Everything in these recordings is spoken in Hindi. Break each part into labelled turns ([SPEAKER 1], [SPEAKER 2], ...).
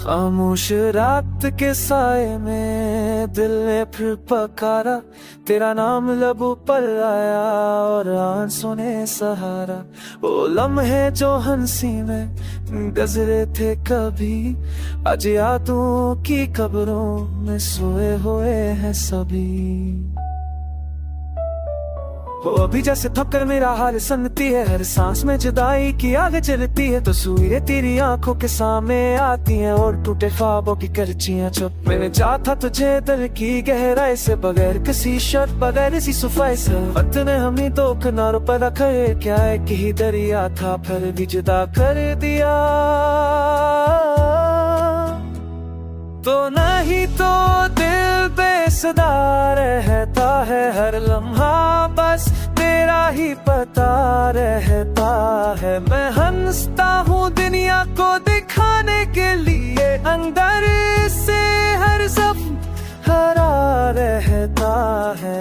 [SPEAKER 1] खामोश रात के साए में दिल ने फिर पकारा, तेरा नाम लबों पर आया और आंसू ने सहारा। वो लम्हे जो हंसी में गुजरे थे कभी, आज यादों की कब्रों में सोए हुए हैं सभी। वो अभी जैसे थककर मेरा हाल सुनती है, हर सांस में जुदाई की आग चलती है। तस्वीरें तेरी आंखों के सामने आती हैं और टूटे ख्वाबों की करचियां चुप। मैंने चाहा तुझे दिल की गहराई से, बगैर किसी शर्त बगैर किसी सफाई से। वक्त ने हमें दो किनारों पर रखा है, क्या एक ही दरिया था फिर भी जुदा कर दिया। तो नहीं तो दिल बेसुदा रहता है, हर लम्हा बस तेरा ही पता रहता है। मैं हंसता हूँ दुनिया को दिखाने के लिए, अंदर से हर सब हरा रहता है।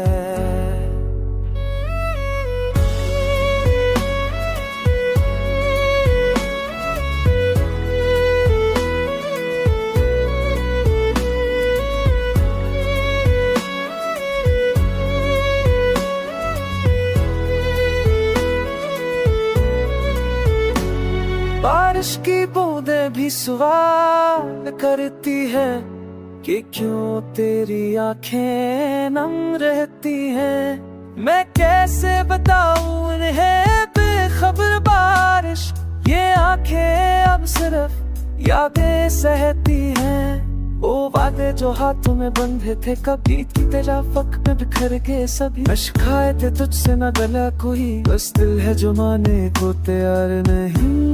[SPEAKER 1] बारिश की बूंदें भी सवाल करती हैं कि क्यों तेरी आंखें नम रहती हैं। मैं कैसे बताऊं इन्हें बेखबर बारिश, ये आंखें अब सिर्फ यादें सहती हैं। वो वादे जो हाथों में बंधे थे कभी, तेरा वक्त में बिखर गए सभी। अश्क आए थे तुझसे न गला कोई, बस दिल है जो माने को तैयार नहीं।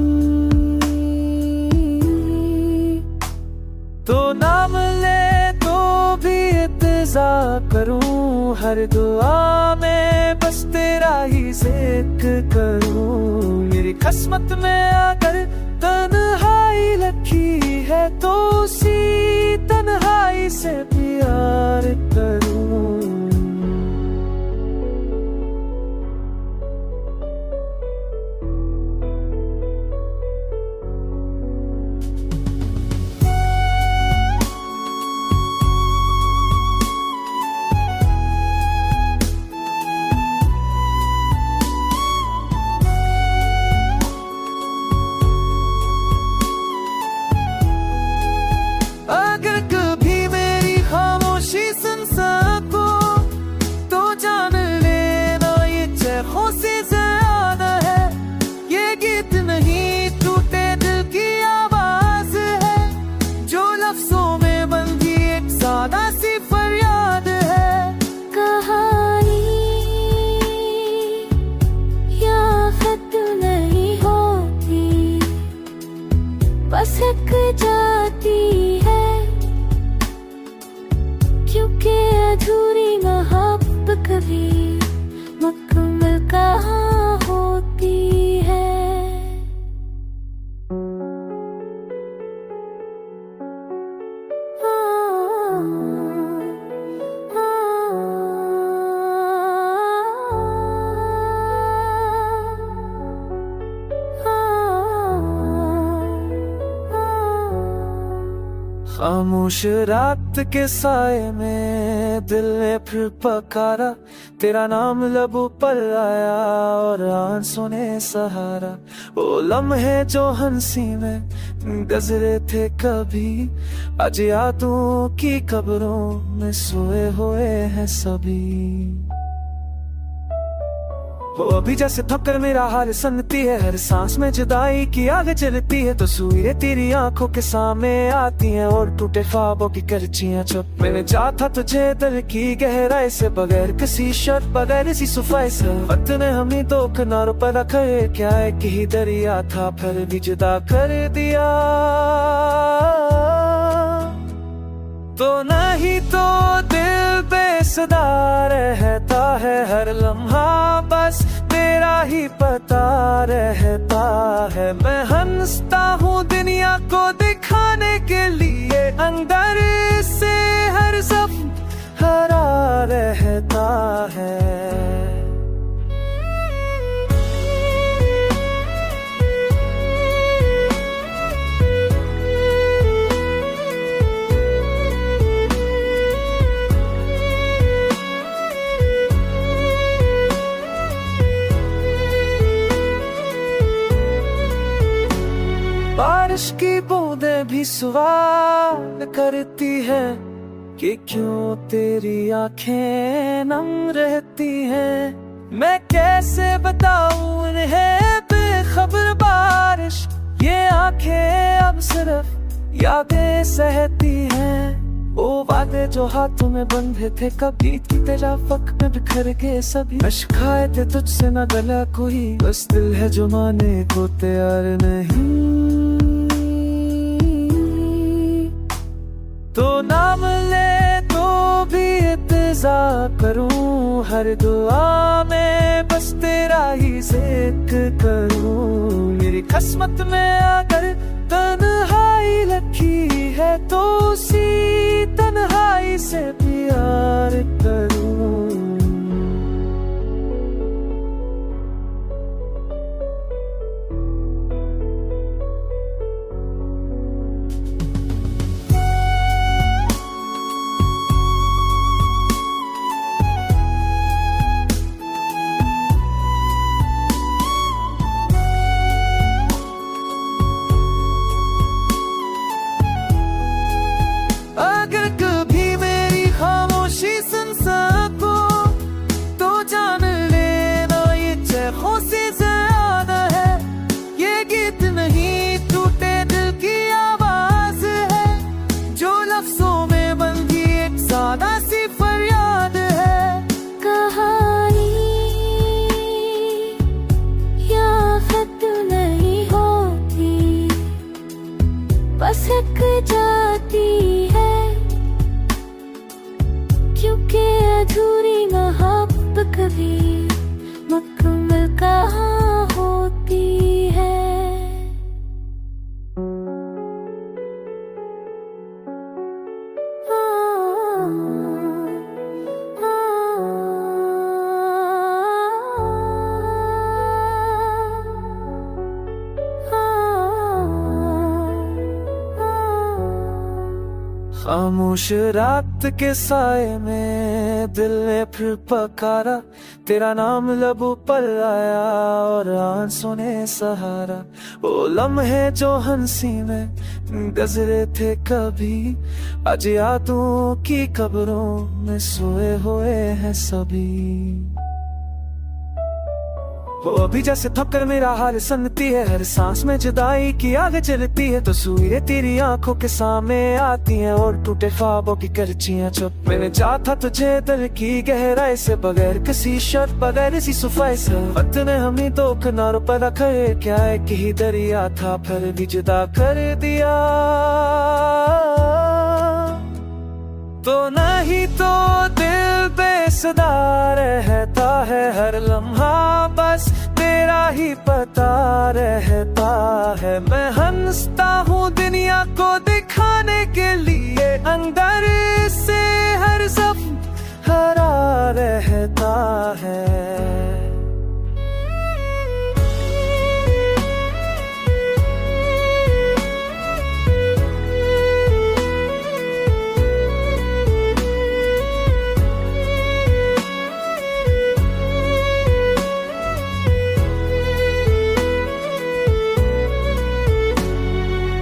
[SPEAKER 1] तो नाम ले तो भी इंतजार करूं, हर दुआ में बस तेरा ही जिक्र करूं। मेरी किस्मत में अगर तन्हाई लिखी है तो उसी तन्हाई से प्यार करूं। अगर कभी मेरी खामोशी सुन सको तो जान लेना ये चेहरों से ज्यादा है। ये गीत नहीं टूटे दिल की आवाज है, जो लफ्जों में बंधी एक सादा सी फरियाद है।
[SPEAKER 2] कहानी या खत नहीं होती, बस एक जाती है। क्योंकि अधूरी मोहब्बत कभी मुकम्मल कहाँ होती है।
[SPEAKER 1] खामोश रात के साए में दिल ने फिर पकारा, तेरा नाम लबों पर आया और आंसू ने सहारा। वो लम्हे जो हंसी में गुजरे थे कभी, आज यादों की कब्रों में सोए हुए हैं सभी। वो अभी जैसे थककर मेरा हाल सुनती है, हर सांस में जुदाई की आग चलती है। तस्वीरें तेरी आंखों के सामने आती हैं और टूटे ख्वाबों की करचियां चुप। मैंने चाहा तुझे दिल की गहराई से, बगैर किसी शर्त बगैर किसी सफाई से। वक्त ने हमें दो किनारों पर रखा है, क्या एक ही दरिया था फिर भी जुदा कर दिया। तो नहीं तो दिल बेसुदा रहता है, हर लम्हा बस तेरा ही पता रहता है। मैं हंसता हूँ दुनिया को दिखाने के लिए, अंदर से हर सब हरा रहता है। बारिश की बूंदें भी सवाल करती है कि क्यों तेरी आंखें नम रहती हैं। मैं कैसे बताऊं इन्हें बेखबर बारिश, ये आंखें अब सिर्फ यादें सहती हैं। वो वादे जो हाथों में बंधे थे कभी तेरा वक्त में बिखर गए सभी। अश्क आए थे तुझसे न गला कोई, बस दिल है जो माने को तैयार नहीं। तो नाम ले तो भी इंतजार करूं, हर दुआ में बस तेरा ही जिक्र करूं। मेरी किस्मत में अगर तन्हाई लिखी है तो उसी तन्हाई से प्यार करूं। अगर कभी मेरी खामोशी सुन सको तो जान लेना ये चेखों से ज्यादा है। ये गीत नहीं टूटे दिल की आवाज है, जो लफ्जों में बंधी एक सादा सी फरियाद है।
[SPEAKER 2] कहानी या खत नहीं होती, बस एक जाती है, क्योंकि अधूरी मोहब्बत कभी मुकम्मल कहाँ होती है।
[SPEAKER 1] खामोश रात के साए में दिल ने फिर पकारा, तेरा नाम लबों पर आया और आंसू ने सहारा। वो लम्हे जो हंसी में गुजरे थे कभी, आज यादों की कब्रों में सोए हुए हैं सभी। वो अभी जैसे थककर मेरा हाल सुनती है, हर सांस में जुदाई की आग जलती है। तो तस्वीरें तेरी आंखों के सामने आती हैं और टूटे ख्वाबों की करचियां चुप। मैंने चाहा था तुझे दिल की गहराई से, बगैर किसी शर्त बगैर किसी सफाई से। वक्त ने हमें दो किनारों पर रखा है, क्या एक ही दरिया था फिर भी जुदा कर दिया। तो नहीं तो दिल बेसुदा रहता है, हर लम्हा बस तेरा ही पता रहता है। मैं हंसता हूँ दुनिया को दिखाने के लिए, अंदर से हर सब हरा रहता है।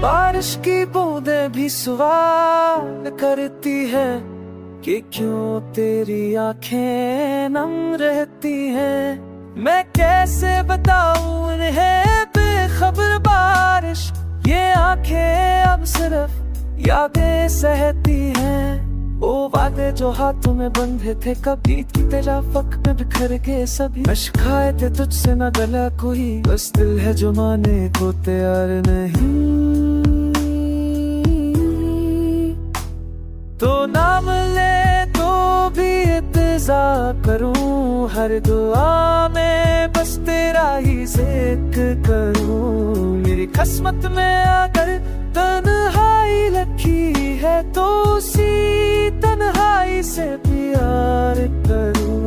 [SPEAKER 1] बारिश की बूंदें भी सवाल करती है कि क्यों तेरी आंखें नम रहती हैं। मैं कैसे बताऊं इन्हें बेखबर बारिश, ये आंखें अब सिर्फ यादें सहती हैं। वो वादे जो हाथों में बंधे थे कभी तेरा वक्त में बिखर गए सभी। अश्क आए थे तुझसे न गला कोई, बस दिल है जो माने को तैयार नहीं। तो नाम ले तो भी इंतजार करूं, हर दुआ में बस तेरा ही जिक्र करूं। मेरी किस्मत में अगर तन्हाई लिखी है तो उसी तन्हाई से प्यार करूं।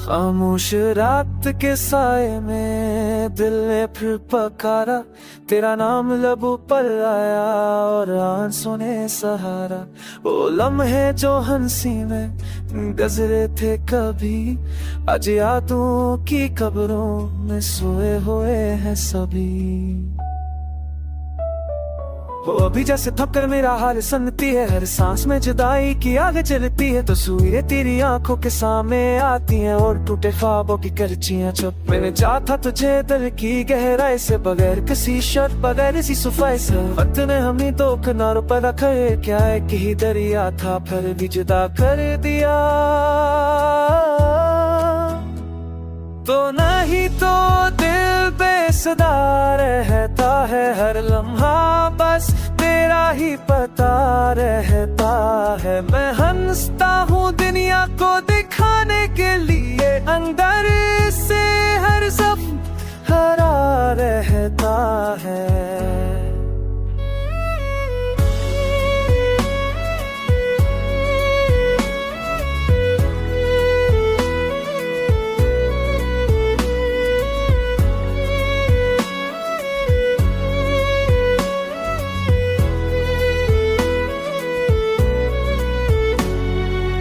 [SPEAKER 1] खामोश रात के साए में दिल ने फिर पकारा, तेरा नाम लबों पर आया और आंसू ने सहारा। वो लम्हे जो हंसी में गुजरे थे कभी, आज यादों की कब्रों में सोए हुए हैं सभी। वो अभी जैसे थक कर मेरा हाल सुनती है, हर सांस में जुदाई की आग चलती है। तस्वीरें तेरी आंखों के सामने आती हैं और टूटे ख्वाबों की करचियां चुप। मैंने चाहा तुझे दिल की गहराई से, बगैर किसी शर्त बगैर किसी सफाई से। वक्त ने हमें दो किनारों पर रखा है, क्या है कि ही दरिया था फिर भी जुदा कर दिया। तो नहीं तो दिल बेसदा रहता है, हर लम्हा बस तेरा ही पता रहता है। मैं हंसता हूँ दुनिया को दिखाने के लिए, अंदर से हर सब हरा रहता है।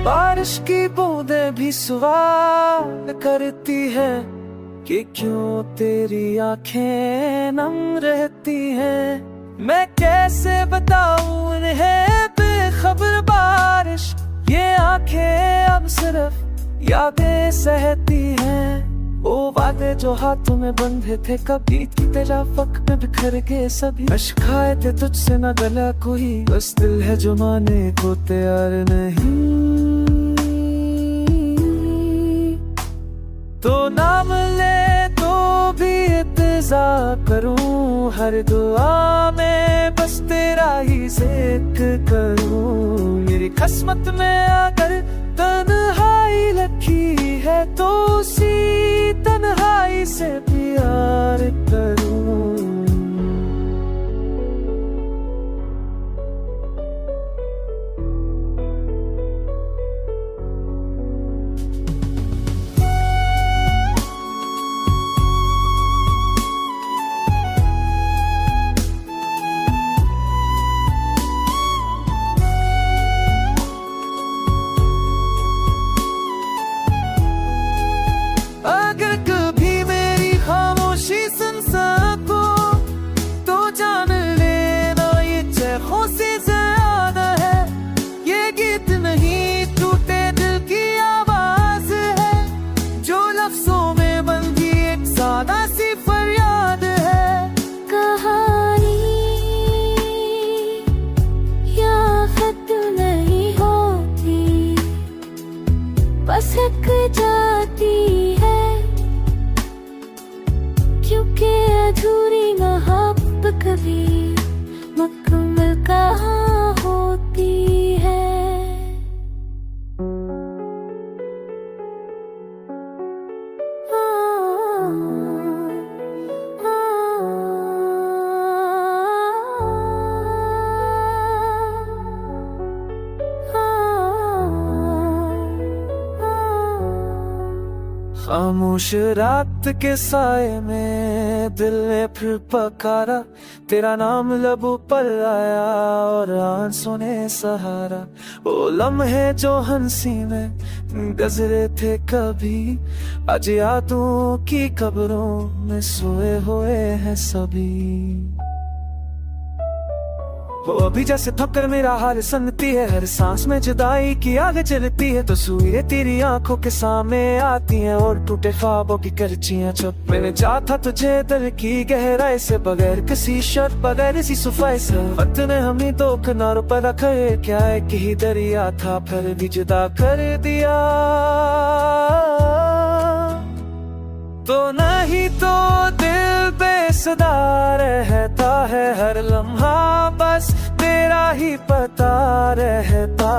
[SPEAKER 1] बारिश की बूंदें भी सवाल करती हैं कि क्यों तेरी आंखें नम रहती हैं। मैं कैसे बताऊं इन्हें बेखबर बारिश, ये आंखें अब सिर्फ यादें सहती हैं। वो वादे जो हाथों में बंधे थे कभी, तेरा वक्त में बिखर के सभी। अश्क आए थे तुझसे न गला कोई, बस दिल है जो माने को तैयार नहीं। तो नाम ले तो भी इत्तेजा करूं, हर दुआ में बस तेरा ही जिक्र करूं। मेरी किस्मत में अगर तन्हाई लिखी है तो उसी तन्हाई से प्यार करूं। अगर कभी मेरी खामोशी सुन सको तो जान लेना ये चेखों से ज्यादा है। ये गीत नहीं टूटे दिल की आवाज है, जो लफ्जों में बंधी एक सादा सी फरियाद है।
[SPEAKER 2] कहानी या खत नहीं होती, बस एक जाती है। क्योंकि अधूरी मोहब्बत कभी मुकम्मल कहाँ होती है।
[SPEAKER 1] खामोश रात के साए में दिल ने फिर पकारा, तेरा नाम लबों पर आया और आंसू ने सहारा। वो लम्हे जो हंसी में गुजरे थे कभी, आज यादों की कब्रों में सोए हुए हैं सभी। वो अभी जैसे थक कर मेरा हाल सुनती है, हर सांस में जुदाई की आग चलती है। तस्वीरें तेरी आंखों के सामने आती हैं और टूटे ख्वाबों की करचियां चुप। मैंने चाहा तुझे दिल की गहराई से, बगैर किसी शर्त बगैर किसी सफाई से। वक्त ने हमें दो किनारों पर रखा है, क्या है कि ही दरिया था फिर भी जुदा कर दिया। तो नहीं तो दिल बेसदा रहता है, हर लम्हा बस तेरा ही पता रहता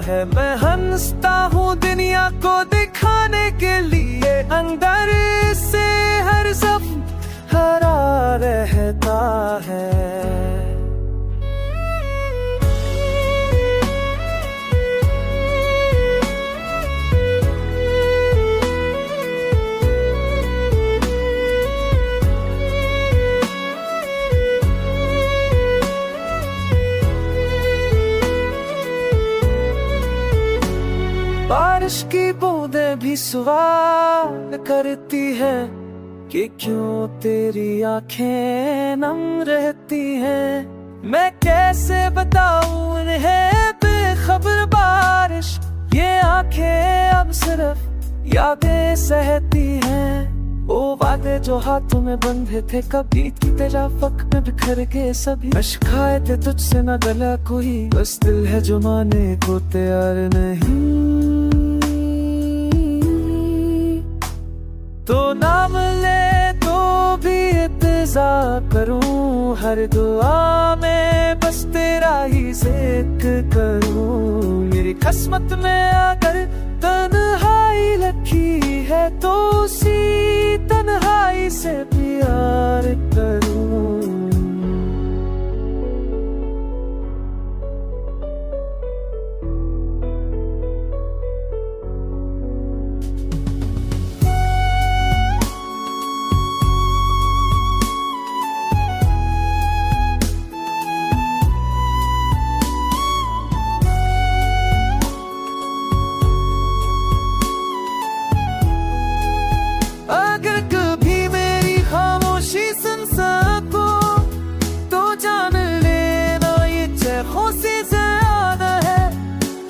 [SPEAKER 1] है। मैं हंसता हूँ दुनिया को दिखाने के लिए, अंदर से हर सब हरा रहता है। बारिश की बूंदें भी सवाल करती है कि क्यों तेरी आंखें नम रहती हैं। मैं कैसे बताऊं इन्हें बेखबर बारिश, ये आंखें अब सिर्फ यादें सहती हैं। वो वादे जो हाथों में बंधे थे कभी तेरा वक्त में बिखर गए सभी। अश्क आए थे तुझसे न गला कोई, बस दिल है जो माने को तैयार नहीं। तो नाम ले तो भी इंतजार करूं, हर दुआ में बस तेरा ही जिक्र करूं। मेरी किस्मत में अगर तन्हाई लिखी है तो उसी तन्हाई से प्यार करूं। अगर कभी मेरी खामोशी सुन सको तो जान लेना ये चेखों से ज्यादा है।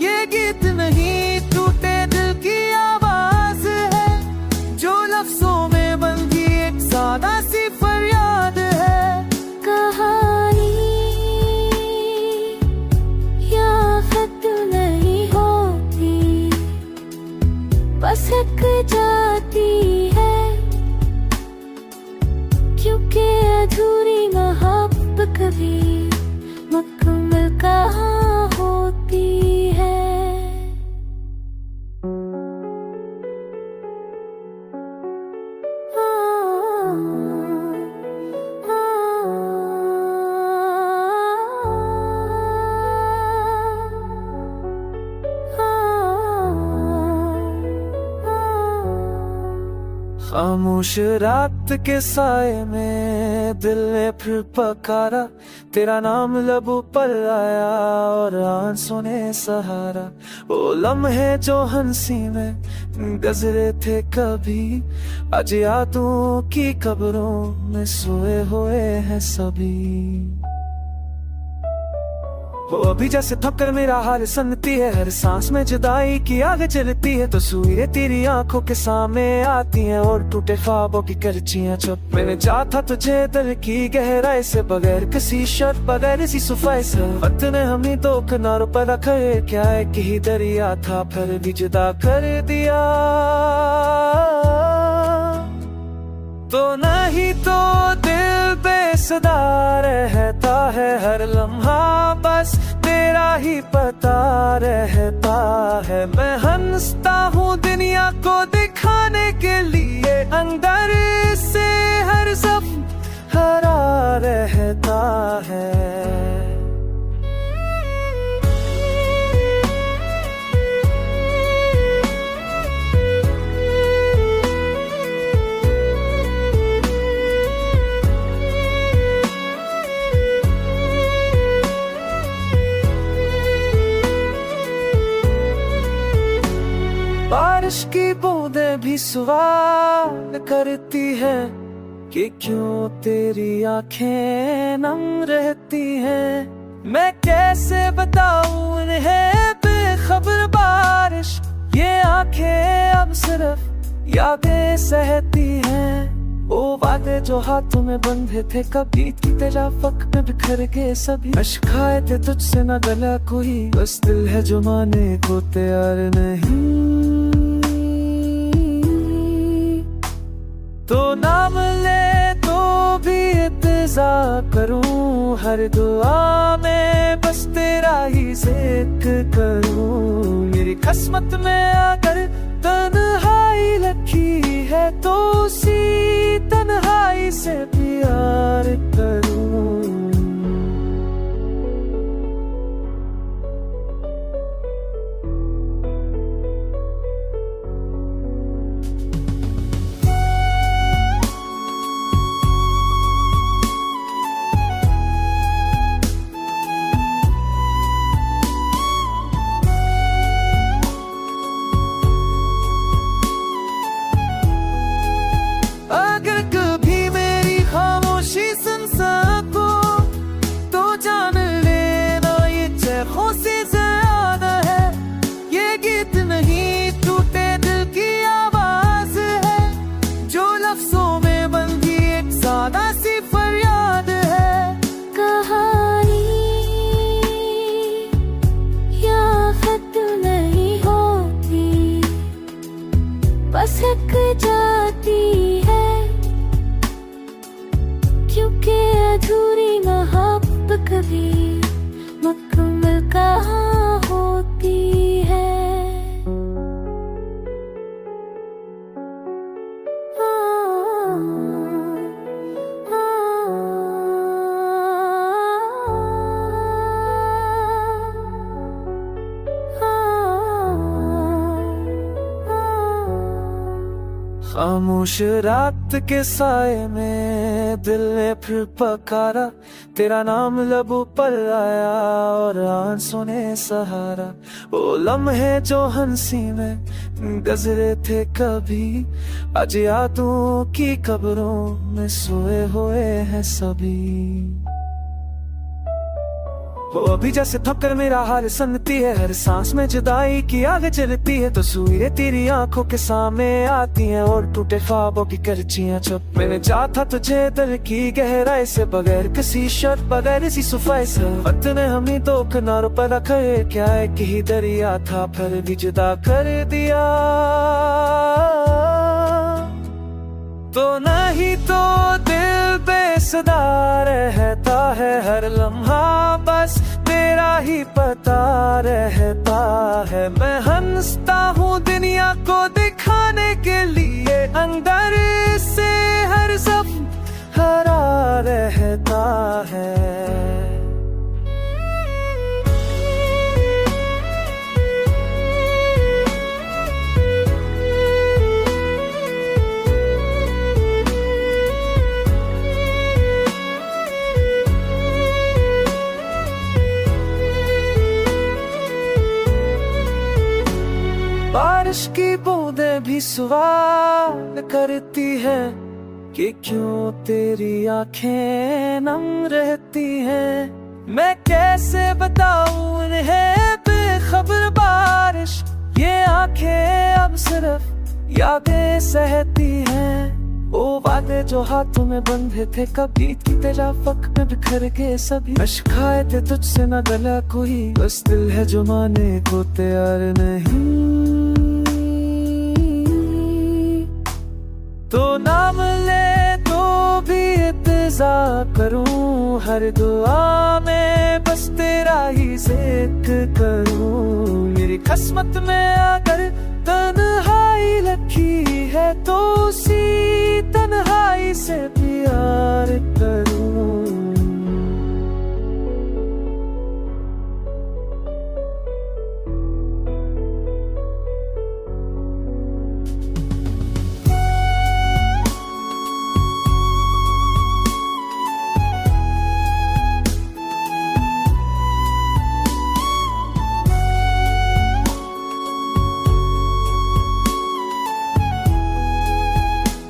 [SPEAKER 1] ये गीत नहीं टूटे दिल की आवाज है, जो लफ्जों में बंधी एक सादा सी फरियाद है।
[SPEAKER 2] कहानी या खत नहीं होती, बस एक जाती है, क्योंकि अधूरी मोहब्बत कभी मुकम्मल कहाँ होती है।
[SPEAKER 1] खामोश रात के साए में दिल ने फिर पकारा, तेरा नाम लबों पर आया और आंसू ने सहारा। वो लम्हे जो हंसी में गुजरे थे कभी, आज यादों की कब्रों में सोए हुए हैं सभी। वो अभी जैसे थककर मेरा हाल सुनती है, हर सांस में जुदाई की आग चलती है। तो तस्वीरें तेरी आंखों के सामने आती हैं और टूटे ख्वाबों की करचियां चुप। मैंने चाहा तुझे दिल की गहराई से, बगैर किसी शर्त बगैर किसी सफाई से। वक्त ने हमें दो किनारों पर रखा है, क्या एक ही दरिया था फिर भी जुदा कर दिया। तो नहीं तो दिल बेसदा रहता है, हर लम्हा बस तेरा ही पता रहता है। मैं हंसता हूँ दुनिया को दिखाने के लिए, अंदर से हर सब हरा रहता है। बारिश की बूंदें भी सवाल करती है कि क्यों तेरी आंखें नम रहती हैं। मैं कैसे बताऊं इन्हें बेखबर बारिश, ये आंखें अब सिर्फ यादें सहती हैं। वो वादे जो हाथों में बंधे थे कभी तेरा वक्त में बिखर गए सभी। अश्क आए थे तुझसे न गला कोई, बस दिल है जो माने को तैयार नहीं। तो नाम ले तो भी इंतजार करूं, हर दुआ में बस तेरा ही जिक्र करूं। मेरी किस्मत में अगर तन्हाई लिखी है तो उसी तन्हाई से प्यार करूं। खामोश रात के साए में दिल ने फिर पकारा, तेरा नाम लबों पर आया और आंसू ने सहारा। वो लम्हे जो हंसी में गुजरे थे कभी, आज यादों की कब्रों में सोए हुए हैं सभी। वो अभी जैसे थककर मेरा हाल सनती है, हर सांस में जुदाई की आग चलती है। तो तस्वीरें तेरी आंखों के सामने आती हैं और टूटे ख्वाबों की करचियां चुप। मैंने चाहा तुझे दिल की गहराई से, बगैर किसी शर्त बगैर किसी सफाई से। वक्त ने हमें दो किनारों पर रखा है, क्या एक ही दरिया था फिर भी जुदा कर दिया। तो नहीं तो दिल बेसुदा रहता है, हर लम्हा बस तेरा ही पता रहता है। मैं हंसता हूँ दुनिया को दिखाने के लिए, अंदर से हर सब हरा रहता है। बारिश की बूंदें भी सवाल करती है कि क्यों तेरी आंखें नम रहती हैं। मैं कैसे बताऊं इन्हें बेखबर बारिश, ये आंखें अब सिर्फ यादें सहती हैं। वो वादे जो हाथों में बंधे थे कभी की तेरा वक्त में बिखर के सभी। अश्क आए थे तुझसे न गला कोई, बस दिल है जो माने को तैयार नहीं। तो नाम ले तो भी इंतजार करूं, हर दुआ में बस तेरा ही जिक्र करूं। मेरी किस्मत में अगर तन्हाई लिखी है तो उसी तन्हाई से प्यार करूं।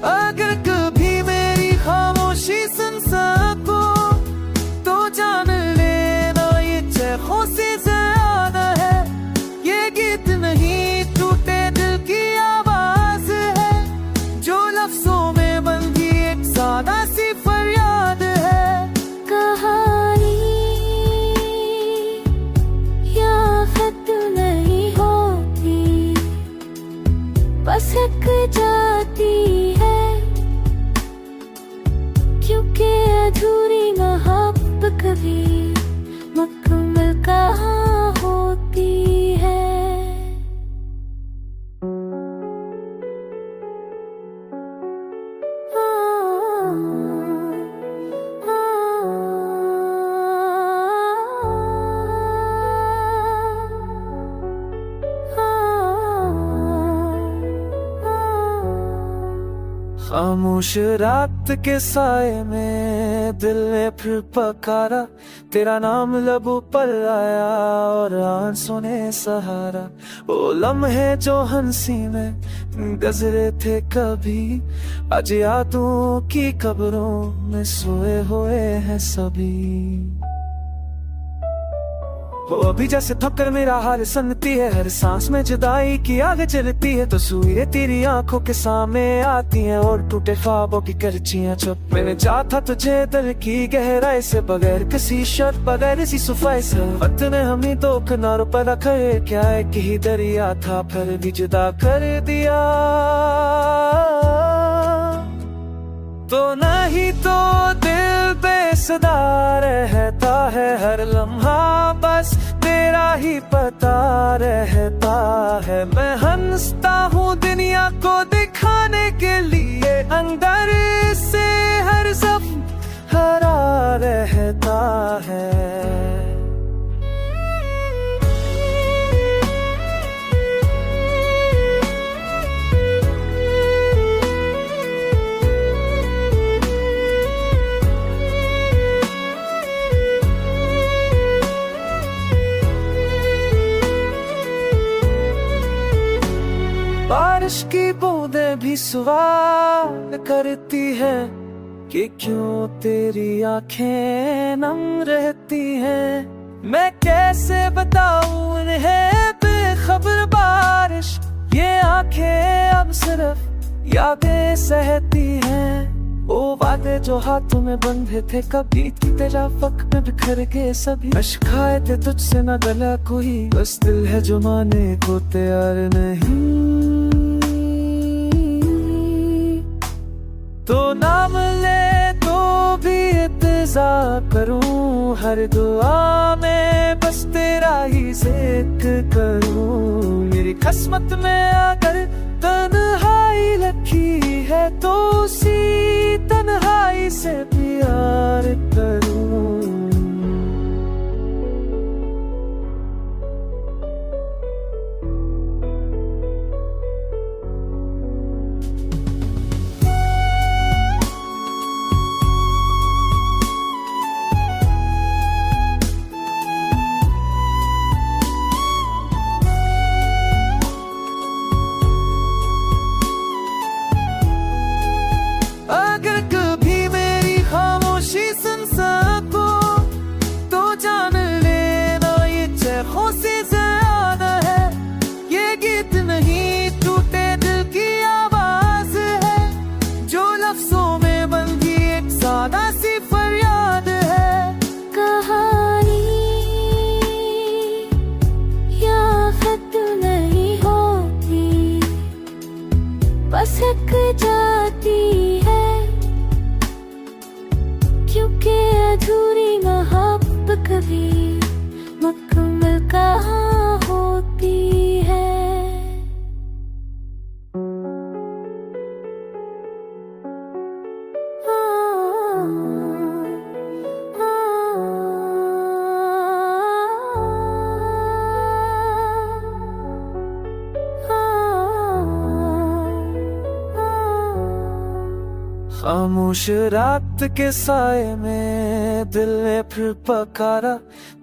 [SPEAKER 1] अगर कभी मेरी खामोशी सुन सको तो जान लेना ये चेखों से ज्यादा है। ये गीत नहीं टूटे दिल की आवाज है, जो लफ्जों में बंधी एक सादा सी फरियाद है।
[SPEAKER 2] कहानी या खत नहीं होती, बस एक जाती है। क्योंकि अधूरी मोहब्बत कभी मुकम्मल कहाँ होती है।
[SPEAKER 1] खामोश रात के साए में दिल ने फिर पकारा, तेरा नाम लबों पर आया और आंसू ने सहारा। वो लम्हे जो हंसी में गुजरे थे कभी, आज यादों की कब्रों में सोए हुए हैं सभी। वो अभी जैसे थककर मेरा हाल सनती है, हर सांस में जुदाई की आग चलती है। तो तस्वीरें तेरी आंखों के सामने आती हैं और टूटे ख्वाबों की करचियां चुप। मैंने चाहा तुझे दिल की गहराई से, बगैर किसी शर्त बगैर किसी सफाई से। वक्त ने हमें दो किनारों पर रखा है, क्या एक ही दरिया था फिर भी जुदा कर दिया। तो नहीं तो दिल बेसुदा रहता है, हर लम्हा बस तेरा ही पता रहता है। मैं हंसता हूँ दुनिया को दिखाने के लिए, अंदर से हर सब हरा रहता। बारिश की बूंदें भी सवाल करती है कि क्यों तेरी आंखें नम रहती हैं। मैं कैसे बताऊं इन्हें बेखबर बारिश, ये आंखें अब सिर्फ यादें सहती हैं। वो वादे जो हाथों में बंधे थे कभी, तेरा वक्त में बिखर गए सभी। अश्क आए थे तुझसे न गला कोई, बस दिल है जो माने को तैयार नहीं। तो नाम ले तो भी इंतजार करूं, हर दुआ में बस तेरा ही जिक्र करूं। मेरी किस्मत में अगर तन्हाई लिखी है तो उसी तन्हाई से प्यार करूं। अगर कभी मेरी खामोशी सुन सको तो जान लेना ये चेखों से ज्यादा है। ये गीत नहीं टूटे दिल की आवाज है, जो लफ्जों में बंधी एक सादा सी फरियाद है।
[SPEAKER 2] कहानी या खत नहीं होती, बस एक जाती है। क्योंकि अधूरी मोहब्बत कभी मुकम्मल कहाँ होती है।
[SPEAKER 1] खामोश रात के साए में दिल ने फिर पकारा,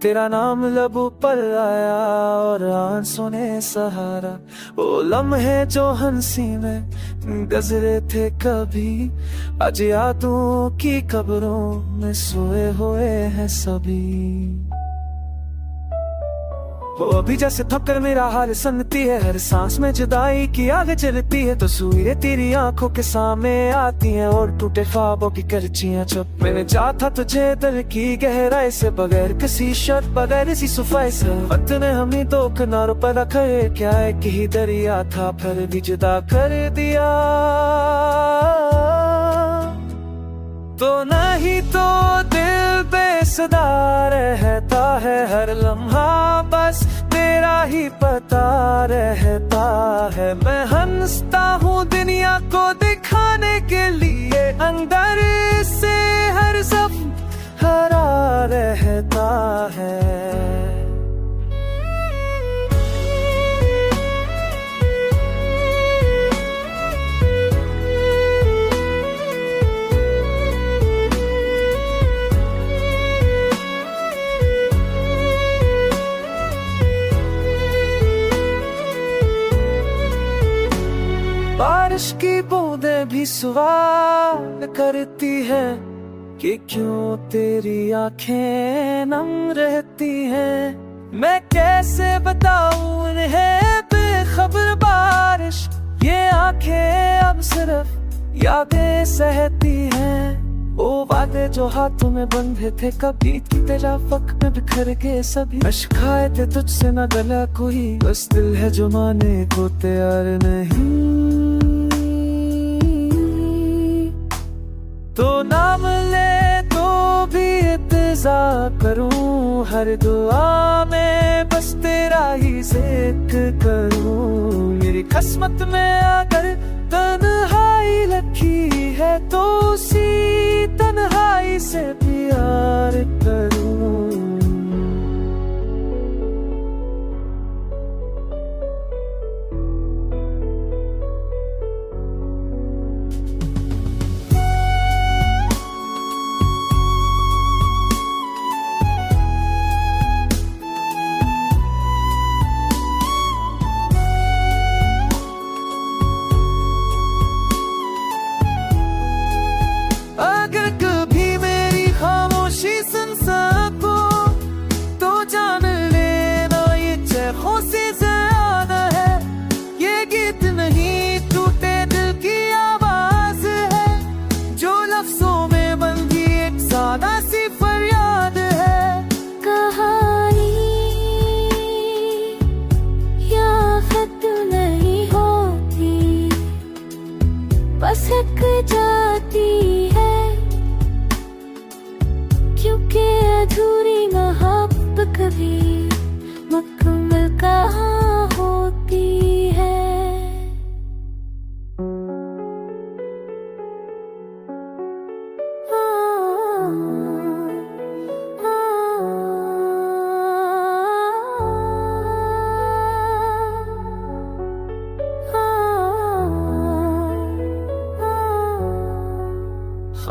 [SPEAKER 1] तेरा नाम लबों पर आया और आंसू ने सहारा। वो लम्हे जो हंसी में गुजरे थे कभी, आज यादों की कब्रों में सोए हुए हैं सभी। वो अभी जैसे थककर मेरा हाल सुनती है, हर सांस में जुदाई की आग जलती है। तो तस्वीरें तेरी आंखों के सामने आती हैं और टूटे ख्वाबों की करचियां चुप। मैंने चाहा तुझे दिल की गहराई से, बगैर किसी शर्त बगैर किसी सफाई से। वक्त ने हमें दो किनारों पर रखा है, क्या एक ही दरिया था फिर भी जुदा कर दिया। तो नहीं तो दिल बेसदा रहता है, हर लम्हा बस तेरा ही पता रहता है। मैं हंसता हूँ दुनिया को दिखाने के लिए, अंदर से हर सब हरा रहता है। बारिश की बूंदें भी सवाल करती है कि क्यों तेरी आंखें नम रहती हैं। मैं कैसे बताऊं इन्हें बेखबर बारिश, ये आंखें अब सिर्फ यादें सहती हैं। वो वादे जो हाथों में बंधे थे कभी, तेरा वक्त में बिखर गए सभी। अश्क आए थे तुझसे न गला कोई, बस दिल है जो माने को तैयार नहीं। तो नाम ले तो भी इंतजार करूं, हर दुआ में बस तेरा ही जिक्र करूं। मेरी किस्मत में अगर तन्हाई लिखी है तो उसी तन्हाई से प्यार करूं।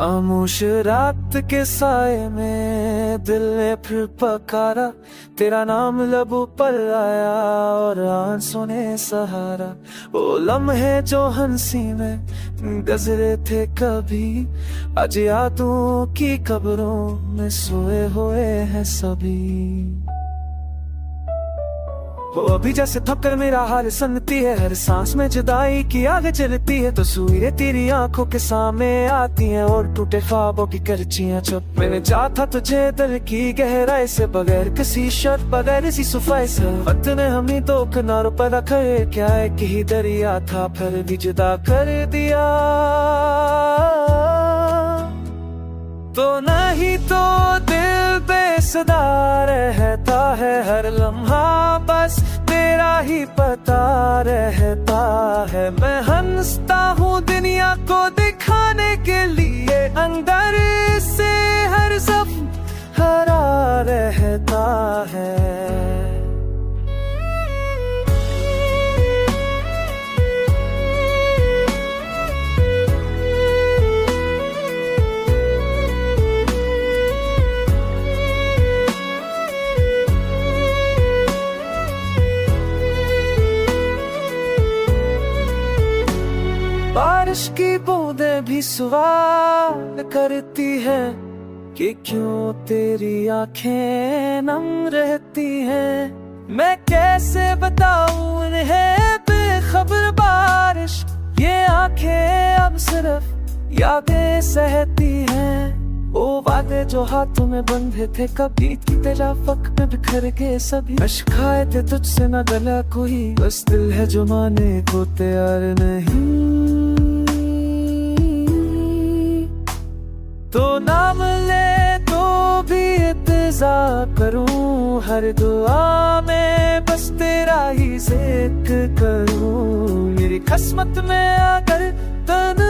[SPEAKER 1] खामोश रात के साए में दिल ने फिर पकारा, तेरा नाम लबों पर आया और आंसू ने सहारा। वो लम्हे जो हंसी में गुजरे थे कभी, आज यादों की कब्रों में सोए हुए हैं सभी। वो अभी जैसे थककर मेरा हाल सुनती है, हर सांस में जुदाई की आग चलती है। तस्वीरें तेरी आंखों के सामने आती हैं और टूटे ख्वाबों की करचियां चुप। मैंने चाहा तुझे दिल की गहराई से, बगैर किसी शर्त बगैर किसी सफाई से। वक्त ने हमें दो किनारों पर रखा है, क्या है कि ही दरिया था फिर भी जुदा कर दिया। तो नहीं तो दिल बेसदा रहता है, हर लम्हा बस तेरा ही पता रहता है। मैं हंसता हूँ दुनिया को दिखाने के लिए, अंदर से हर सब हरा रहता है। बारिश की बूंदें भी सवाल करती हैं कि क्यों तेरी आंखें नम रहती हैं। मैं कैसे बताऊं इन्हें बेखबर बारिश, ये आंखें अब सिर्फ यादें सहती हैं। वो वादे जो हाथों में बंधे थे कभी, तेरा वक्त में बिखर के सभी। अश्क आए थे तुझसे न गला कोई, बस दिल है जो माने को तैयार नहीं। तो नाम ले तो भी इंतजार करूं, हर दुआ में बस तेरा ही जिक्र करूं। मेरी किस्मत में अगर तन